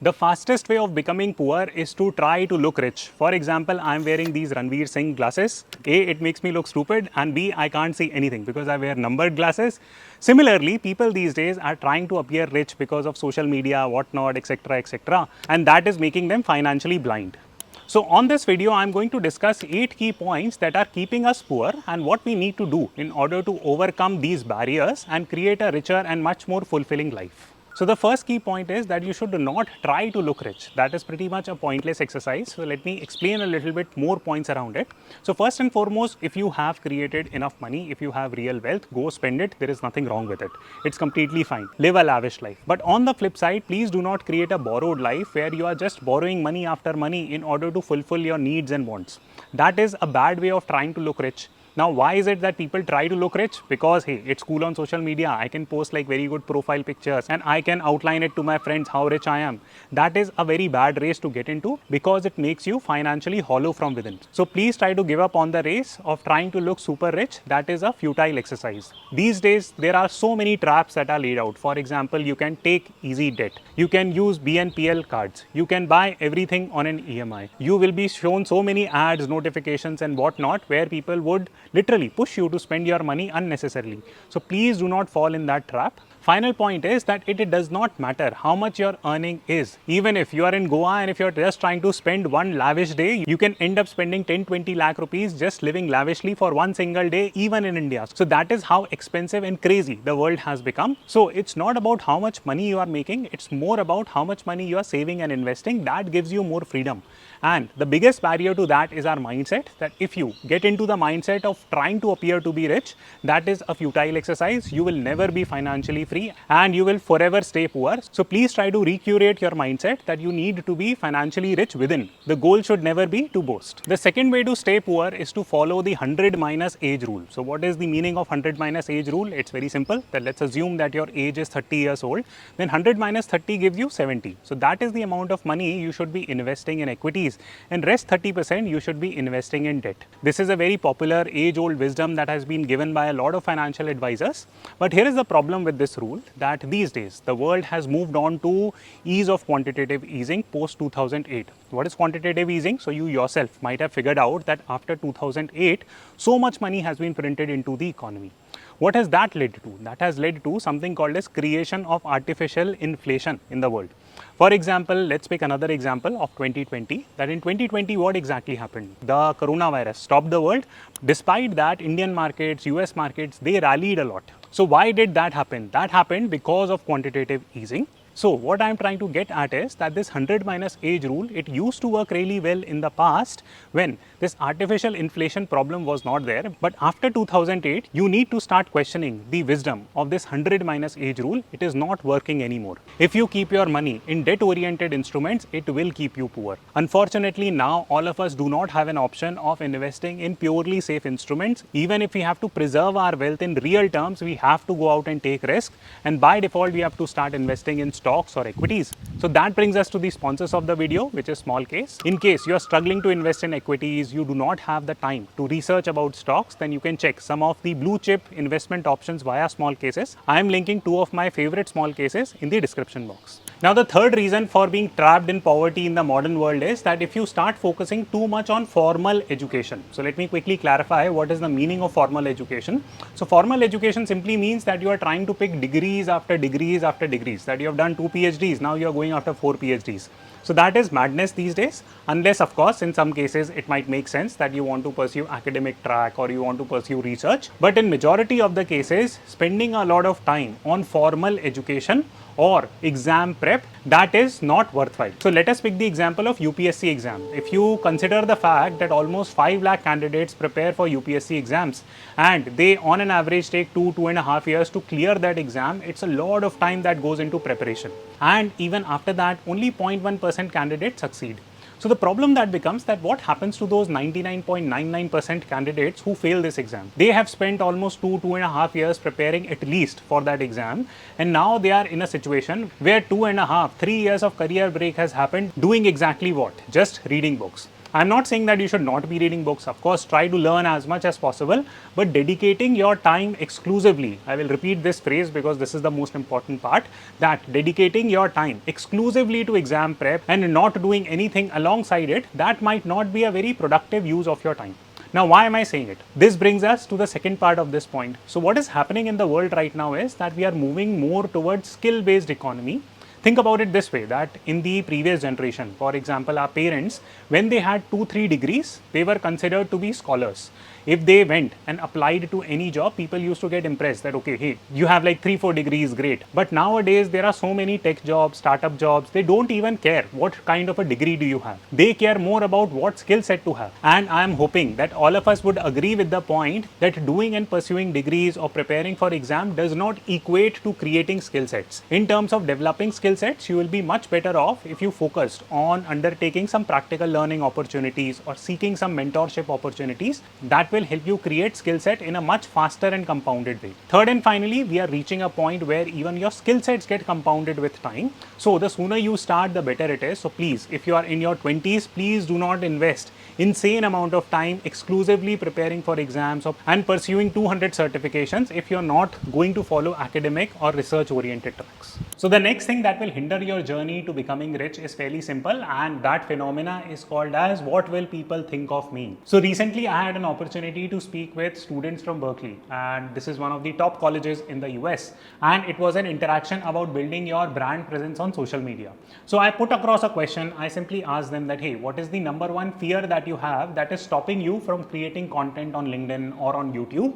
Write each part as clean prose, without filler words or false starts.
The fastest way of becoming poor is to try to look rich. For example, I'm wearing these Ranveer Singh glasses. A, it makes me look stupid, and B, I can't see anything because I wear numbered glasses. Similarly, people these days are trying to appear rich because of social media, whatnot, etc., and that is making them financially blind. So on this video, I'm going to discuss 8 key points that are keeping us poor and what we need to do in order to overcome these barriers and create a richer and much more fulfilling life. So the first key point is that you should not try to look rich. That is pretty much a pointless exercise. So let me explain a little bit more points around it. So first and foremost, if you have created enough money, if you have real wealth, go spend it. There is nothing wrong with it. It's completely fine. Live a lavish life. But on the flip side, please do not create a borrowed life where you are just borrowing money after money in order to fulfill your needs and wants. That is a bad way of trying to look rich. Now, why is it that people try to look rich? Because, hey, it's cool on social media. I can post like very good profile pictures and I can outline it to my friends how rich I am. That is a very bad race to get into because it makes you financially hollow from within. So please try to give up on the race of trying to look super rich. That is a futile exercise. These days, there are so many traps that are laid out. For example, you can take easy debt. You can use BNPL cards. You can buy everything on an EMI. You will be shown so many ads, notifications and whatnot where people would literally push you to spend your money unnecessarily. So please do not fall in that trap. Final point is that it does not matter how much your earning is. Even if you are in Goa and if you're just trying to spend one lavish day, you can end up spending 10-20 lakh rupees just living lavishly for one single day, even in India. So that is how expensive and crazy the world has become. So it's not about how much money you are making, it's more about how much money you are saving and investing. That gives you more freedom. And the biggest barrier to that is our mindset, that if you get into the mindset of trying to appear to be rich, that is a futile exercise. You will never be financially free and you will forever stay poor. So please try to recurate your mindset that you need to be financially rich within. The goal should never be to boast. The second way to stay poor is to follow the 100 minus age rule. So what is the meaning of 100 minus age rule? It's very simple. That let's assume that your age is 30 years old. Then 100 minus 30 gives you 70. So that is the amount of money you should be investing in equities, and rest 30% you should be investing in debt. This is a very popular age-old wisdom that has been given by a lot of financial advisors. But here is the problem with this rule, that these days the world has moved on to ease of quantitative easing post 2008. What is quantitative easing? So you yourself might have figured out that after 2008, so much money has been printed into the economy. What has that led to? That has led to something called as creation of artificial inflation in the world. For example, let's pick another example of 2020, that in 2020, what exactly happened? The coronavirus stopped the world. Despite that, Indian markets, US markets, they rallied a lot. So why did that happen? That happened because of quantitative easing. So what I'm trying to get at is that this 100 minus age rule, it used to work really well in the past when this artificial inflation problem was not there. But after 2008, you need to start questioning the wisdom of this 100 minus age rule. It is not working anymore. If you keep your money in debt-oriented instruments, it will keep you poor. Unfortunately, now all of us do not have an option of investing in purely safe instruments. Even if we have to preserve our wealth in real terms, we have to go out and take risk. And by default, we have to start investing in stocks or equities. So that brings us to the sponsors of the video, which is Smallcase. In case you are struggling to invest in equities, you do not have the time to research about stocks, then you can check some of the blue chip investment options via Smallcases. I am linking 2 of my favorite Smallcases in the description box. Now, the third reason for being trapped in poverty in the modern world is that if you start focusing too much on formal education. So let me quickly clarify what is the meaning of formal education. So formal education simply means that you are trying to pick degrees after degrees after degrees, that you have done 2 PhDs, now you are going after 4 PhDs. So that is madness these days, unless of course in some cases it might make sense that you want to pursue academic track or you want to pursue research. But in majority of the cases, spending a lot of time on formal education or exam prep, that is not worthwhile. So let us pick the example of UPSC exam. If you consider the fact that almost 5 lakh candidates prepare for UPSC exams and they on an average take 2.5 years to clear that exam, it's a lot of time that goes into preparation. And even after that, only 0.1% candidates succeed. So the problem that becomes that what happens to those 99.99% candidates who fail this exam? They have spent almost 2.5 years preparing at least for that exam, and now they are in a situation where 2.5, 3 years of career break has happened doing exactly what? Just reading books. I'm not saying that you should not be reading books. Of course, try to learn as much as possible, but dedicating your time exclusively, I will repeat this phrase because this is the most important part, that dedicating your time exclusively to exam prep and not doing anything alongside it, that might not be a very productive use of your time. Now, why am I saying it? This brings us to the second part of this point. So, what is happening in the world right now is that we are moving more towards skill-based economy. Think about it this way, that in the previous generation, for example, our parents, when they had 2-3 degrees, they were considered to be scholars. If they went and applied to any job, people used to get impressed that, okay, hey, you have like 3-4 degrees, great. But nowadays, there are so many tech jobs, startup jobs, they don't even care what kind of a degree do you have. They care more about what skill set to have. And I am hoping that all of us would agree with the point that doing and pursuing degrees or preparing for exam does not equate to creating skill sets. In terms of developing skill sets, you will be much better off if you focused on undertaking some practical learning opportunities or seeking some mentorship opportunities that will help you create skill set in a much faster and compounded way. Third and finally, we are reaching a point where even your skill sets get compounded with time. So the sooner you start, the better it is. So please, if you are in your 20s, please do not invest insane amount of time exclusively preparing for exams and pursuing 200 certifications if you're not going to follow academic or research oriented tracks. So the next thing that will hinder your journey to becoming rich is fairly simple, and that phenomena is called as what will people think of me. So recently I had an opportunity to speak with students from Berkeley, and this is one of the top colleges in the US, and it was an interaction about building your brand presence on social media. So I put across a question. I simply asked them that, hey, what is the number one fear that you have that is stopping you from creating content on LinkedIn or on YouTube?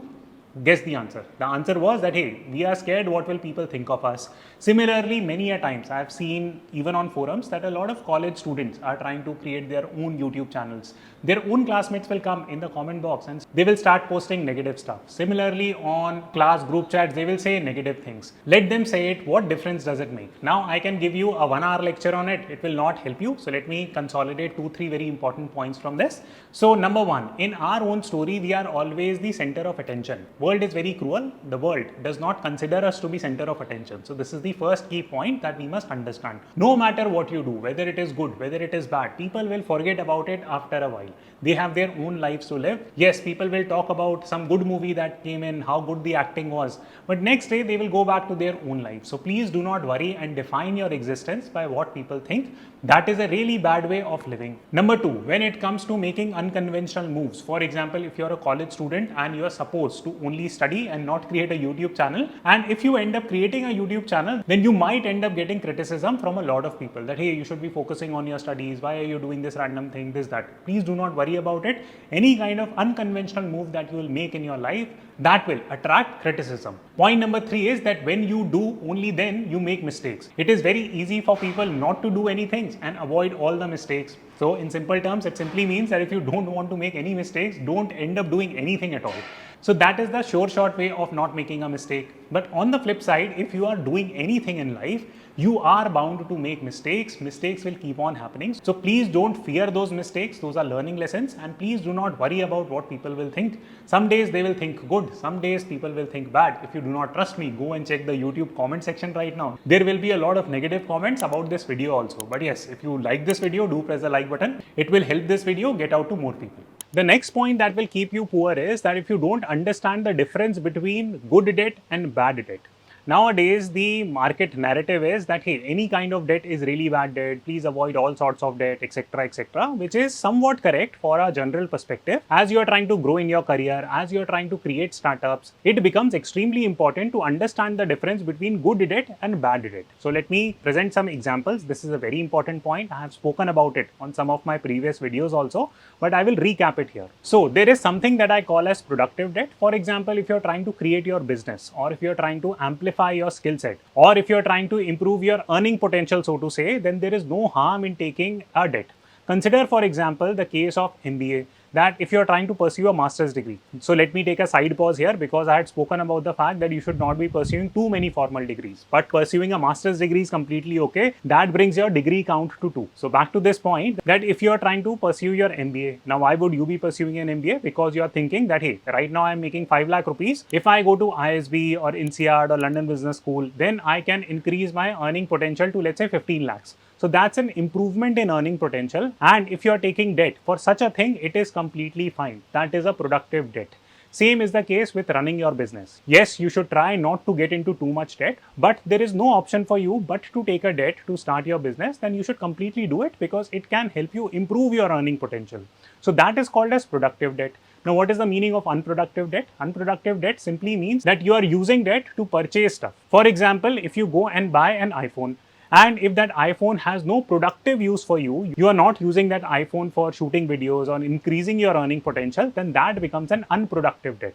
Guess the answer. The answer was that, hey, we are scared what will people think of us. Similarly, many a times I have seen even on forums that a lot of college students are trying to create their own YouTube channels. Their own classmates will come in the comment box and they will start posting negative stuff. Similarly, on class group chats, they will say negative things. Let them say it. What difference does it make? Now, I can give you a 1-hour lecture on it. It will not help you. So let me consolidate 2-3 very important points from this. So number one, in our own story, we are always the center of attention. World is very cruel. The world does not consider us to be center of attention. So this is the first key point that we must understand. No matter what you do, whether it is good, whether it is bad, people will forget about it after a while. They have their own lives to live. Yes, people will talk about some good movie that came in, how good the acting was, but next day they will go back to their own life. So please do not worry and define your existence by what people think. That is a really bad way of living. Number two, when it comes to making unconventional moves, for example, if you're a college student and you are supposed to only study and not create a YouTube channel, and if you end up creating a YouTube channel, then you might end up getting criticism from a lot of people that, hey, you should be focusing on your studies. Why are you doing this random thing, this, that? Please do not worry about it. Any kind of unconventional move that you will make in your life, that will attract criticism. Point number three is that when you do, only then you make mistakes. It is very easy for people not to do anything and avoid all the mistakes. So in simple terms, it simply means that if you don't want to make any mistakes, don't end up doing anything at all. So that is the sure short way of not making a mistake. But on the flip side, if you are doing anything in life, you are bound to make mistakes. Mistakes will keep on happening. So please don't fear those mistakes. Those are learning lessons, and please do not worry about what people will think. Some days they will think good. Some days people will think bad. If you do not trust me, go and check the YouTube comment section right now. There will be a lot of negative comments about this video also. But yes, if you like this video, do press the like button. It will help this video get out to more people. The next point that will keep you poor is that if you don't understand the difference between good debt and bad debt. Nowadays, the market narrative is that, hey, any kind of debt is really bad debt. Please avoid all sorts of debt, etc., which is somewhat correct for a general perspective. As you are trying to grow in your career, as you are trying to create startups, it becomes extremely important to understand the difference between good debt and bad debt. So let me present some examples. This is a very important point. I have spoken about it on some of my previous videos also, but I will recap it here. So there is something that I call as productive debt. For example, if you're trying to create your business, or if you're trying to amplify your skill set, or if you're trying to improve your earning potential, so to say, then there is no harm in taking a debt. Consider, for example, the case of MBA, that if you're trying to pursue a master's degree. So let me take a side pause here, because I had spoken about the fact that you should not be pursuing too many formal degrees, but pursuing a master's degree is completely okay. That brings your degree count to 2. So back to this point, that if you're trying to pursue your MBA, now why would you be pursuing an MBA? Because you're thinking that, hey, right now I'm making 5 lakh rupees. If I go to ISB or INSEAD or London Business School, then I can increase my earning potential to, let's say, 15 lakhs. So that's an improvement in earning potential. And if you are taking debt for such a thing, it is completely fine. That is a productive debt. Same is the case with running your business. Yes, you should try not to get into too much debt, but there is no option for you but to take a debt to start your business. Then you should completely do it because it can help you improve your earning potential. So that is called as productive debt. Now, what is the meaning of unproductive debt? Unproductive debt simply means that you are using debt to purchase stuff. For example, if you go and buy an iPhone, and if that iPhone has no productive use for you, you are not using that iPhone for shooting videos or increasing your earning potential, then that becomes an unproductive debt.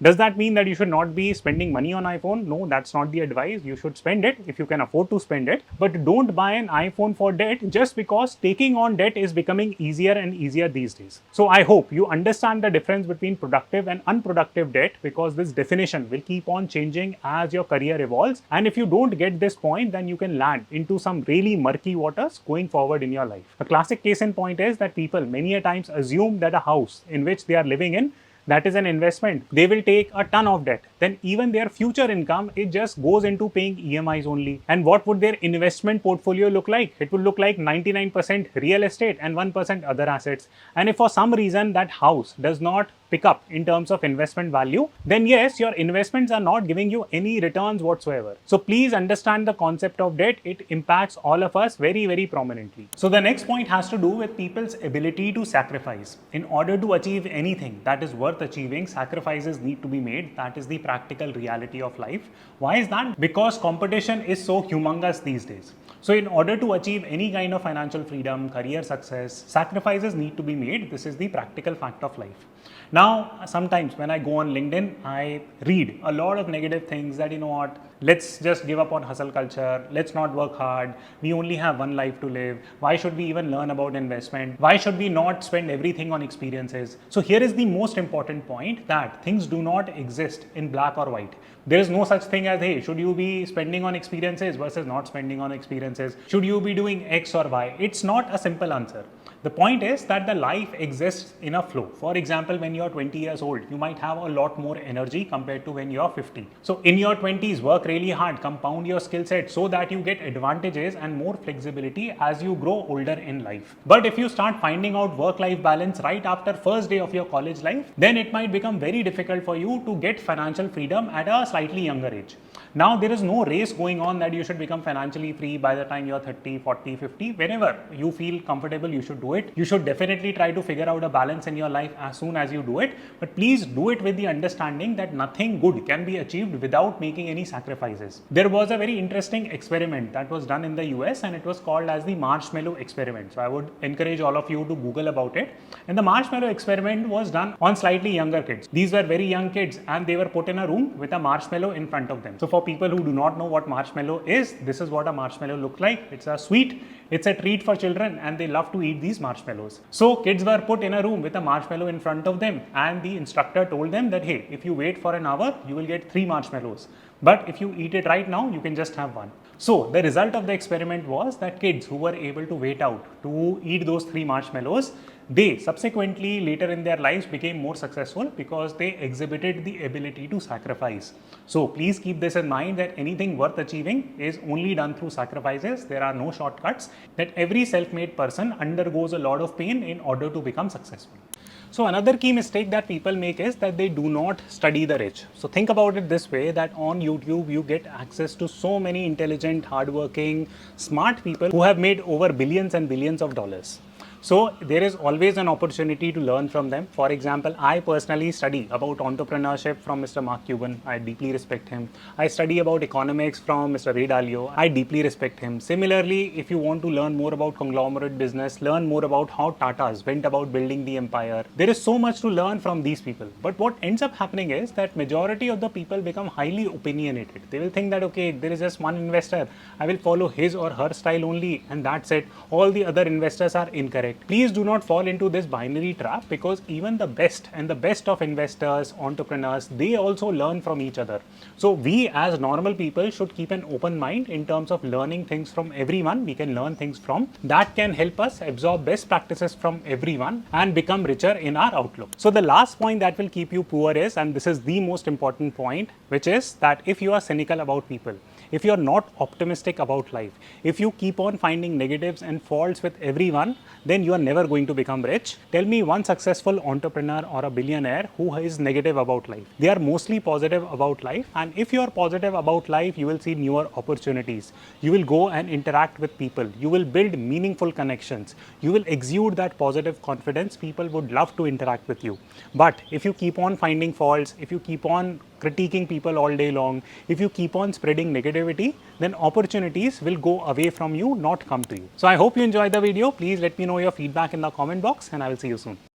Does that mean that you should not be spending money on iPhone? No, that's not the advice. You should spend it if you can afford to spend it, but don't buy an iPhone for debt just because taking on debt is becoming easier and easier these days. So I hope you understand the difference between productive and unproductive debt, because this definition will keep on changing as your career evolves. And if you don't get this point, then you can land into some really murky waters going forward in your life. A classic case in point is that people many a times assume that a house in which they are living in, that is an investment. They will take a ton of debt. Then even their future income, it just goes into paying EMIs only. And what would their investment portfolio look like? It would look like 99% real estate and 1% other assets. And if for some reason that house does not pick up in terms of investment value, then yes, your investments are not giving you any returns whatsoever. So please understand the concept of debt. It impacts all of us very, very prominently. So the next point has to do with people's ability to sacrifice. In order to achieve anything that is worth achieving, sacrifices need to be made. That is the practical reality of life. Why is that? Because competition is so humongous these days. So in order to achieve any kind of financial freedom, career success, sacrifices need to be made. This is the practical fact of life. Now, sometimes when I go on LinkedIn, I read a lot of negative things that, you know what, let's just give up on hustle culture. Let's not work hard. We only have one life to live. Why should we even learn about investment? Why should we not spend everything on experiences? So here is the most important point, that things do not exist in black or white. There is no such thing as, hey, should you be spending on experiences versus not spending on experiences? Should you be doing X or Y? It's not a simple answer. The point is that the life exists in a flow. For example, when you're 20 years old, you might have a lot more energy compared to when you're 50. So in your 20s, work really hard, compound your skill set so that you get advantages and more flexibility as you grow older in life. But if you start finding out work-life balance right after first day of your college life, then it might become very difficult for you to get financial freedom at a slightly younger age. Now, there is no race going on that you should become financially free by the time you're 30, 40, 50. Whenever you feel comfortable, you should do it. You should definitely try to figure out a balance in your life as soon as you do it. But please do it with the understanding that nothing good can be achieved without making any sacrifices. There was a very interesting experiment that was done in the US, and it was called as the marshmallow experiment. So I would encourage all of you to Google about it. And the marshmallow experiment was done on slightly younger kids. These were very young kids, and they were put in a room with a marshmallow in front of them. So for people who do not know what marshmallow is, this is what a marshmallow looks like. It's a sweet, it's a treat for children, and they love to eat these marshmallows. So kids were put in a room with a marshmallow in front of them, and the instructor told them that, hey, if you wait for an hour, you will get 3 marshmallows. But if you eat it right now, you can just have 1. So the result of the experiment was that kids who were able to wait out to eat those 3 marshmallows, they subsequently later in their lives became more successful because they exhibited the ability to sacrifice. So please keep this in mind, that anything worth achieving is only done through sacrifices. There are no shortcuts, that every self-made person undergoes a lot of pain in order to become successful. So another key mistake that people make is that they do not study the rich. So think about it this way, that on YouTube you get access to so many intelligent, hardworking, smart people who have made over billions and billions of dollars. So there is always an opportunity to learn from them. For example, I personally study about entrepreneurship from Mr. Mark Cuban. I deeply respect him. I study about economics from Mr. Ray Dalio. I deeply respect him. Similarly, if you want to learn more about conglomerate business, learn more about how Tatas went about building the empire. There is so much to learn from these people. But what ends up happening is that majority of the people become highly opinionated. They will think that, okay, there is just one investor. I will follow his or her style only, and that's it. All the other investors are incorrect. Please do not fall into this binary trap, because even the best and the best of investors, entrepreneurs, they also learn from each other. So we as normal people should keep an open mind in terms of learning things from everyone we can learn things from. That can help us absorb best practices from everyone and become richer in our outlook. So the last point that will keep you poor is, and this is the most important point, which is that if you are cynical about people, if you're not optimistic about life, if you keep on finding negatives and faults with everyone, then you are never going to become rich. Tell me one successful entrepreneur or a billionaire who is negative about life. They are mostly positive about life, and if you are positive about life, you will see newer opportunities. You will go and interact with people. You will build meaningful connections. You will exude that positive confidence. People would love to interact with you. But if you keep on finding faults, if you keep on critiquing people all day long, if you keep on spreading negativity, then opportunities will go away from you, not come to you. So I hope you enjoyed the video. Please let me know your feedback in the comment box, and I will see you soon.